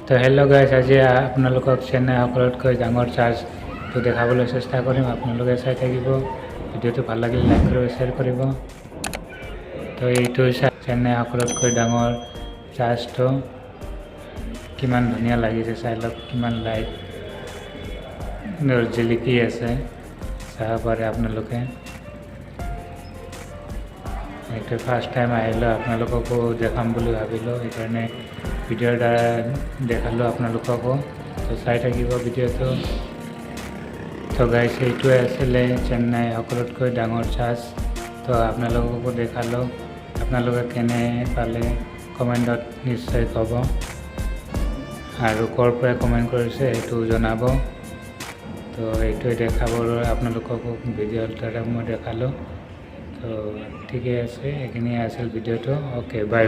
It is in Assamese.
তো হেল্ল' গাইজ, আজি আপোনালোকক চেন্নাই সকলোতকৈ ডাঙৰ চাৰ্চটো দেখাবলৈ চেষ্টা কৰিম। আপোনালোকে চাই থাকিব। ভিডিঅ'টো ভাল লাগিলে লাইক কৰিব, শ্বেয়াৰ কৰিব। তো এইটো চেন্নাই সকলোতকৈ ডাঙৰ চাৰ্চটো কিমান ধুনীয়া লাগিছে, চাই লওক। কিমান লাইট জিলিকি আছে, চাব পাৰে আপোনালোকে। এইটো ফাৰ্ষ্ট টাইম আহিলোঁ, আপোনালোককো দেখাম বুলি ভাবিলোঁ, সেইকাৰণে ভিডিঅ'ৰ দ্বাৰা দেখালোঁ আপোনালোককো। তো চাই থাকিব ভিডিঅ'টো। তো গাইজ, এইটোৱে আছিলে চেন্নাই সকলোতকৈ ডাঙৰ চাৰ্চ। তো আপোনালোককো দেখালোঁ। আপোনালোকে কেনে পালে কমেণ্টত নিশ্চয় ক'ব, আৰু ক'ৰ পৰা কমেণ্ট কৰিছে সেইটো জনাব। তো এইটোৱে দেখাবলৈ আপোনালোককো ভিডিঅ'ৰ দ্বাৰা মই দেখালোঁ। তো ঠিকে আছে, এইখিনিয়ে আছিল ভিডিঅ'টো। অ'কে, বাই।